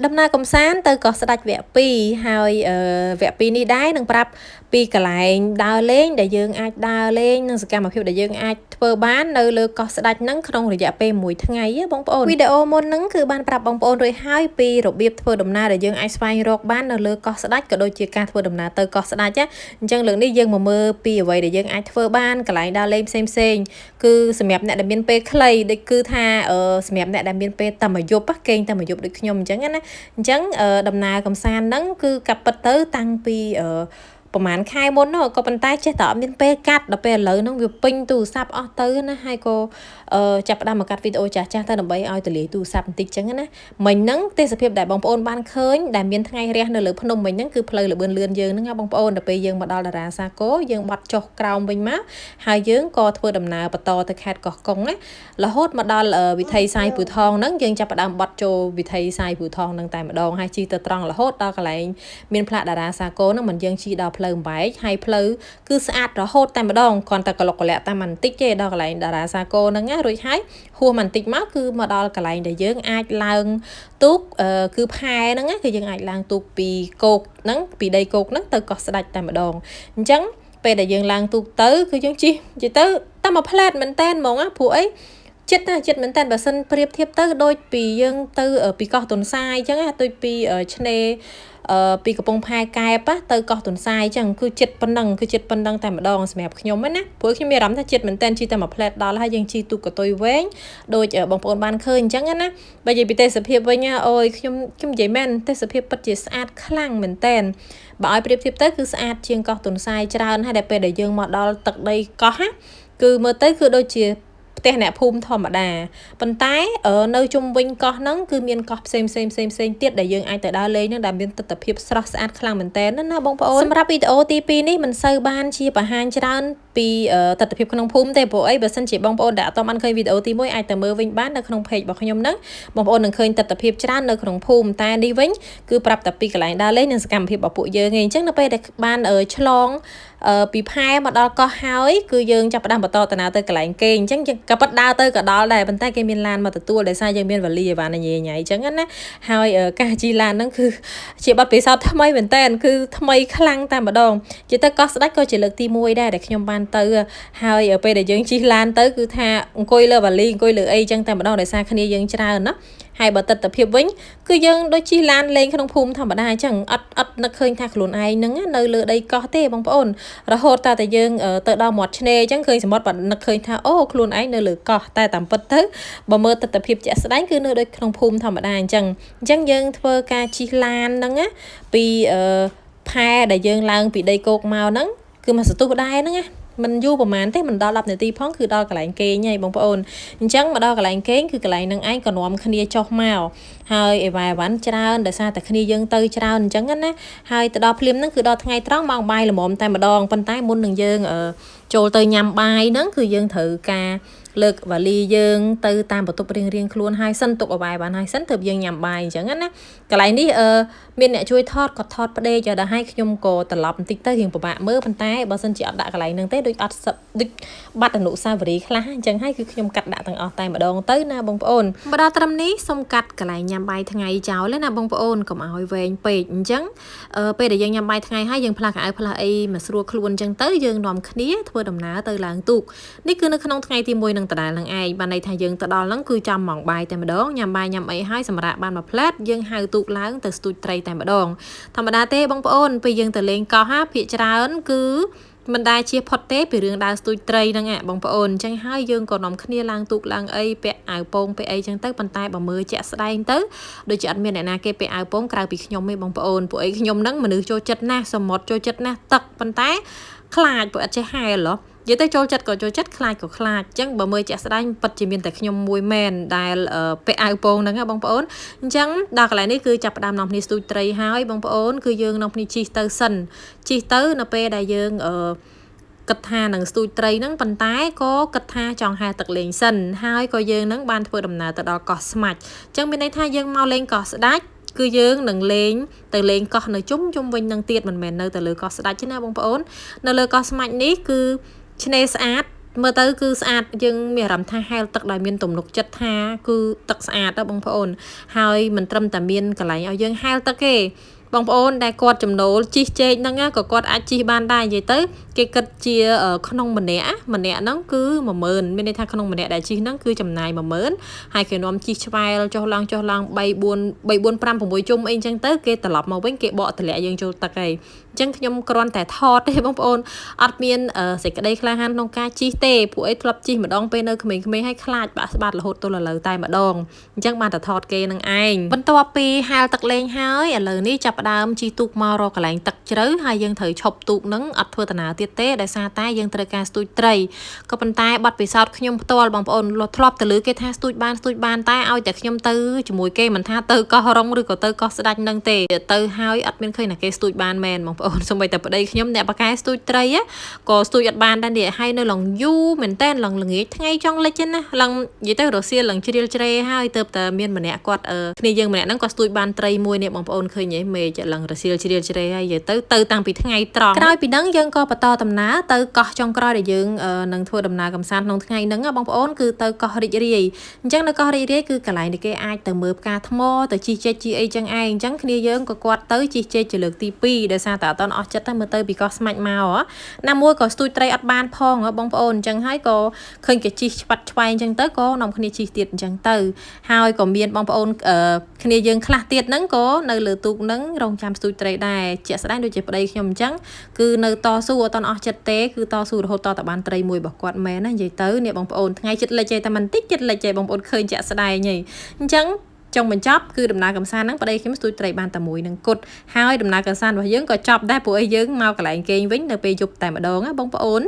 ដំណើរកំសាន្តទៅកោះស្ដេចវគ្គ2ហើយវគ្គ2នេះដែរនឹងប្រាប់ពីកន្លែងដើរលេងដែលយើងអាចដើរលេងនិងសកម្មភាពដែលយើងអាចធ្វើបាននៅលើកោះស្ដេចហ្នឹងក្នុងរយៈពេល1ថ្ងៃបងប្អូនវីដេអូមុនហ្នឹងគឺបានប្រាប់បងប្អូនរួចហើយពីរបៀបធ្វើដំណើរដែលយើងអាចស្វែងរកបាននៅលើកោះស្ដេចក៏ដូចជាការធ្វើដំណើរទៅកោះស្ដេចអញ្ចឹងលើកនេះយើងមកមើលពីអ្វីដែលយើងអាចធ្វើបានកន្លែងដើរលេងផ្សេងគឺសម្រាប់អ្នកដែលមានពេលខ្លីដូចគឺថាសម្រាប់អ្នកដែលមានពេលតែមួយយប់គេងតែមួយយប់ដូចខ្ញុំអញ្ចឹងណាអញ្ចឹងដំណើរកំសាន្តហ្នឹងគឺកាប់ពិតទៅតាំងពីប្រហែលខែមុនក៏ប៉ុន្តែចេះតែអត់មានពេលកាត់ដល់ពេលឥឡូវហ្នឹងវាពេញទូរស័ព្ទអស់ទៅណាហើយក៏ចាប់ផ្ដើមមកកាត់វីដេអូចាស់ៗទៅដើម្បីឲ្យទលាយទូរស័ព្ទបន្តិចចឹងណាមិញហ្នឹងទេសភាពដែលបងប្អូនបានឃើញដែលមានថ្ងៃរះនៅលើភ្នំមិញហ្នឹងគឺផ្លូវលបឿនលឿនយើងហ្នឹងណាបងប្អូនដល់ពេលយើងមកដល់តារាសាគរយើងបត់ចុះក្រោមវិញមកហើយយើងក៏ធ្វើដំណើរបន្តទៅខេត្តកោះកុងណារហូតមកដល់វិថីសាយពូថងហ្នឹងយើងចាប់ផ្ដើមបត់ចូលវិថីសាយពូថងហ្នឹងតែម្ដងហើយជិះទៅត្រង់រហូតដល់កន្លែងមានផ្លាកតារាសាគរហ្នឹងមិនយើងជិះដល់ផ្លូវបែកហើយផ្លូវគឺស្អាតរហូតតែម្ដងគ្រាន់តែកលុកកលាក់តែបន្តិចទេដល់កន្លែងតារាសាគរហ្នឹងណារួចហើយហួសបន្តិចមកគឺមកដល់កន្លែងដែលយើងអាចឡើងទូកគឺផែហ្នឹងណាគឺយើងអាចឡើងទូកពីគោកហ្នឹងពីដីគោកហ្នឹងទៅកោះស្ដេចតែម្ដងអញ្ចឹងពេលដែលយើងឡើងទូកទៅគឺយើងជិះនិយាយទៅតែមួយផ្លែតមែនតែនហ្មងណាព្រោះអីចិត្តមែនតើបើសិនប្រៀបធៀបទៅដូចពីយើងទៅពីកោះទុនសាយអញ្ចឹងណាដូចពីឆ្នេរពីកំពង់ផែកែបទៅកោះទុនសាយអញ្ចឹងគឺចិត្តប៉ុណ្ណឹងតែម្ដងសម្រាប់ខ្ញុំណាព្រោះខ្ញុំមានអារម្មណ៍ថាចិត្តមែនតើជិះតែមួយផ្លែតដល់ហើយយើងជិះទូកកតុយវែងដូចបងប្អូនបានឃើញអញ្ចឹងណាបើនិយាយពីទេសភាពវិញអូយខ្ញុំនិយាយមែនទេសភាពពិតជាស្អាតខ្លាំងមែនតើបើឲ្យប្រៀបធៀបទៅគឺស្អាតជាងកោះទុនសាយច្រើនហើយដែលពេលដែលយើងមកដល់ទឹកដីកោះគឺមើលទៅគឺដូចជាផ្ទះអ្នកភូមិធម្មតាប៉ុន្តែនៅជុំវិញកោះហ្នឹងគឺមានកោះផ្សេងទៀតដែលយើងអាចទៅដើរលេងហ្នឹងដែលមានទិដ្ឋភាពស្រស់ស្អាតខ្លាំងមែនតើណាបងប្អូនសម្រាប់វីដេអូទី2នេះមិនសូវបានជាបង្ហាញច្រើនពីទិដ្ឋភាពក្នុងភូមិទេព្រោះអីបើសិនជាបងប្អូនដែលអត់បានឃើញវីដេអូទី1អាចទៅមើលវិញបាននៅក្នុង page របស់ខ្ញុំហ្នឹងបងប្អូននឹងឃើញទិដ្ឋភាពច្រើននៅក្នុងភូមិតែនេះវិញគឺប្រាប់តែពីកន្លែងដើរលេងនិងសកម្មភាពរបស់ពួកយើងឯងអញ្ចឹងនៅពេលដែលបានឆ្លងពីផែមកដល់កោះហើយគឺយើងចាប់ផ្ដើមបន្តដំណើរទៅកន្លែងគេអញ្ចឹងក៏ប៉ិតដើរទៅក៏ដល់ដែរប៉ុន្តែគេមានឡានមកទទួលដោយសារយើងមានវ៉ាលីអីវ៉ាន់ញ៉ៃអញ្ចឹងណាហើយការជិះឡានហ្នឹងគឺជាបទពិសោធន៍ថ្មីមែនតើគឺថ្មីខ្លាំងតែម្ដងជាទៅកោះស្ដេចក៏ជាលើកទី1ដែរដែលខ្ញុំបានទៅហើយពេលដែលយើងជិះឡានទៅគឺថាអង្គុយលើវ៉ាលីអង្គុយលើអីអញ្ចឹងតែម្ដងដោយសារគ្នាយើងច្រើនណាហើយបើទិដ្ឋភាពវិញគឺយើងដូចជិះឡានលេងក្នុងភូមិធម្មតាអញ្ចឹងអត់នឹកឃើញថាខ្លួនឯងហ្នឹងនៅលើដីកោះទេបងប្អូនរហូតតែយើងទៅដល់មាត់ឆ្នេរអញ្ចឹងឃើញសមុទ្របាត់នឹកឃើញថាអូខ្លួនឯងនៅលើកោះតែតាមពិតទៅបើមើលទិដ្ឋភាពជាក់ស្ដែងគឺនៅដូចក្នុងភូមិធម្មតាអញ្ចឹងយើងធ្វើការជិះឡានហ្នឹងណាពីផែដែលយើងឡើងពីដីគោកមកហ្នឹងគឺមកសន្ទុះដែរហ្នឹងណាមិនយូរប្រហែលទេមិនដល់10នាទីផងគឺដល់កន្លែងគេងហើយបងប្អូនអញ្ចឹងមកដល់កន្លែងគេងគឺកន្លែងហ្នឹងឯងក៏នាំគ្នាចុះមកហើយអីវ៉ាន់ច្រើនដោយសារតែគ្នាយើងទៅច្រើនអញ្ចឹងណាហើយទៅដល់ភ្លាមហ្នឹងគឺដល់ថ្ងៃត្រង់ម៉ោងបាយល្មមតែម្ដងប៉ុន្តែមុននឹងយើងចូលទៅញ៉ាំបាយហ្នឹងគឺយើងត្រូវការលើកវ៉ាលីយើងទៅតាមបន្ទប់រៀងខ្លួនហើយសិនទុកឲ្យបាយបានហើយសិនទើបយើងញ៉ាំបាយអញ្ចឹងណាកន្លែងនេះមានអ្នកជួយថតគាត់ថតផ្ដេកដល់ហើយខ្ញុំក៏ត្រឡប់បន្តិចទៅរៀងពិបាកមើលប៉ុន្តែបើសិនជាអត់ដាក់កន្លែងហ្នឹងទេដូចអត់ដូចបាត់អនុស្សាវរីយ៍ខ្លះអញ្ចឹងហើយគឺខ្ញុំកាត់ដាក់ទាំងអស់តែម្ដងទៅណាបងប្អូនមកដល់ត្រឹមនេះសូមកាត់កន្លែងញ៉ាំបាយថ្ងៃចោលណាបងប្អូនកុំឲ្យវែងពេកអញ្ចឹងពេលដែលយើងញ៉ាំបាយថ្ងៃហើយយើងផ្លាស់កៅអៅផ្លាស់អីមកស្រួលខ្លួនអញ្ចឹងទៅយើងនាំគ្នាធ្វើដំណើរទៅឡើងទូកនេះគឺនៅក្នុងថ្ងៃទី1នឹងដដែលនឹងឯងបានន័យថាយើងទៅដល់ហ្នឹងគឺចាំម៉ោងបាយតែម្ដងញ៉ាំបាយញ៉ាំអីហើយសម្រាប់បានមួយផ្លែតយើងហៅទូកឡើងទៅស្ទូចត្រីតែម្ដងធម្មតាទេបងប្អូនពេលយើងទៅលេងកោះភាគច្រើនគឺមិនដែលជាផុតទេពីរឿងដើរស្ទូចត្រីហ្នឹងបងប្អូនអញ្ចឹងហើយយើងក៏នាំគ្នាឡើងទូកឡើងអីពាក់អាវពោងពាក់អីអញ្ចឹងទៅប៉ុន្តែបើមើលជាក់ស្ដែងទៅដូចជាអត់មានអ្នកណាគេពាក់អាវពោងក្រៅពីខ្ញុំទេបងប្អូនពួកអីខ្ញុំហ្នឹងមនុស្សចូលចិត្តណាស់សមុទ្រចូលចិត្តណាស់ទឹកប៉ុន្តែខ្លាចពួកអត់ចេះហែលហ៎និយាយទៅចូលចិត្តក៏ចូលចិត្តខ្លាចក៏ខ្លាចអញ្ចឹងបើមើលជាក់ស្ដែងពិតជាមានតែខ្ញុំមួយមែនដែលពាក់អាវពោងហ្នឹងបងប្អូនអញ្ចឹងដល់កន្លែងនេះគឺចាប់ផ្ដើមនាំគ្នាស្ទូចត្រីហើយបងប្អូនគឺយើងនាំគ្នាជិះទៅសិនជិះទៅនៅពេលដែលយើងគិតថានឹងស្ទូចត្រីហ្នឹងប៉ុន្តែក៏គិតថាចង់ហែទឹកលេងសិនហើយក៏យើងនឹងបានធ្វើដំណើរទៅដល់កោះស្មាច់អញ្ចឹងមានន័យថាយើងមកលេងកោះស្ដេចគឺយើងនឹងលេងកោះនៅជុំវិញនឹងទៀតមិនមែននៅតែលើកោះស្ដេចទេណាបងប្អូននៅលើកោះស្មាច់នេះគឺឆ្នេរស្អាត មើលទៅគឺស្អាតយើងមានអារម្មណ៍ថាហែលទឹកដោយមានទំនុកចិត្តថាគឺទឹកស្អាតបងប្អូនហើយមិនត្រឹមតែមានកន្លែងឲ្យយើងហែលទឹកទេបងប្អូនដែលគាត់ចំណូលជីចេកហ្នឹងក៏គាត់អាចជីបានដែរនិយាយទៅគេគិតជាក្នុងម្នាក់ហ្នឹងគឺ10000មានន័យថាក្នុងម្នាក់ដែលជីហ្នឹងគឺចំណាយ10000ហើយគេនាំជីឆ្វែលចុះឡើង3 4 5 6ជុំអីចឹងទៅគេត្រឡប់មកវិញគេបកតម្លាក់យើងចូលទឹកហើយអញ្ចឹងខ្ញុំគ្រាន់តែថតទេបងប្អូនអត់មានសេចក្តីក្លាហានក្នុងការជីទេពួកអីធ្លាប់ជីម្ដងពេលនៅក្មេងៗឲ្យខ្លាចបាក់ស្បាតរហូតទល់ឥឡូវតែម្ដងអញ្ចឹងបានតែថតគេនឹងឯងបន្ទាប់ពីហែលទឹកលេងហើយឥឡូវនេះចាប់ផ្ដើមជីទូកមករកកន្លែងទឹកជ្រៅហើយយើងត្រូវឈប់ទូកនឹងអត់ធ្វើដំណើរទៀតទេដោយសារតែយើងត្រូវការស្ទូចត្រីក៏ប៉ុន្តែបាត់ពិសោធន៍ខ្ញុំផ្ទាល់បងប្អូនធ្លាប់ទៅលើគេថាស្ទូចបានតែឲ្យតែខ្ញុំទៅជាមួយគេមិនថាទៅកោះរងឬក៏ទៅកោះស្ដាច់នឹងទេទៅហើយអត់មានឃើញណាគេស្ទូចបានមែនបងប្អូនសូម្បីតែប្តីខ្ញុំអ្នកបកែស្ទូចត្រីក៏ស្ទូចអត់បានដែរនេះហើយនៅឡងយូមែនតើឡងល្ងាចថ្ងៃចុងលិចណាឡងនិយាយទៅរសៀលឡងជ្រៀលជ្រេហើយទៅតែមានម្នាក់គាត់គ្នាយើងម្នាក់ហ្នឹងក៏ស្ទូចបានត្រីមួយនេះបងប្អូនឃើញទេមេចឡងរសៀលជ្រៀលជ្រេហើយទៅតាំងពីថ្ងៃត្រង់ក្រោយពីហ្នឹងយើងក៏បន្តដំណើរទៅកោះចុងក្រោយដែលយើងនឹងធ្វើដំណើរកំសាន្តក្នុងថ្ងៃហ្នឹងបងប្អូនគឺទៅកោះរីករាយអញ្ចឹងនៅកោះរីករាយគឺកន្លែងដែលគេអាចទៅមើលផ្កាថ្មទៅជិះជែកជីអីចឹងឯងអញ្ចឹងគ្នាយើងក៏គាត់ទៅជិះជែកជាលើកទី2ដោយសារតែអត់តន់អស់ចិត្តទៅមើលទៅពីកោះស្មាច់មកណាមួយក៏ស្ទូចត្រីអត់បានផងបងប្អូនអញ្ចឹងហើយក៏ឃើញគេជិះឆ្វាត់ឆ្វែងអញ្ចឹងទៅក៏នាំគ្នាជិះទៀតអញ្ចឹងទៅហើយក៏មានបងប្អូនគ្នាយើងខ្លះទៀតហ្នឹងក៏នៅលើទូកហ្នឹងរងចាំស្ទូចត្រីដែរជាក់ស្ដែងដូចជាប្តីខ្ញុំអញ្ចឹងគឺនៅតស៊ូអត់តន់អស់ចិត្តទេគឺតស៊ូរហូតតតែបានត្រីមួយរបស់គាត់មែនណានិយាយទៅនេះបងប្អូនថ្ងៃចិត្តលិចឯតែមិនតិចចិត្តលិចឯបងប្អូនឃើញជាក់ស្ដែងហីអញ្ចឹងចុងបញ្ចប់គឺដំណើរកំសាន្តហ្នឹងប្តីខ្ញុំស្ទូចត្រីបានតែមួយនឹងគត់ហើយដំណើរកំសាន្តរបស់យើងក៏ចប់ដែរពួកឯងយើងមកកន្លែងគេងវិញនៅពេលយប់តែម្ដងណាបងប្អូន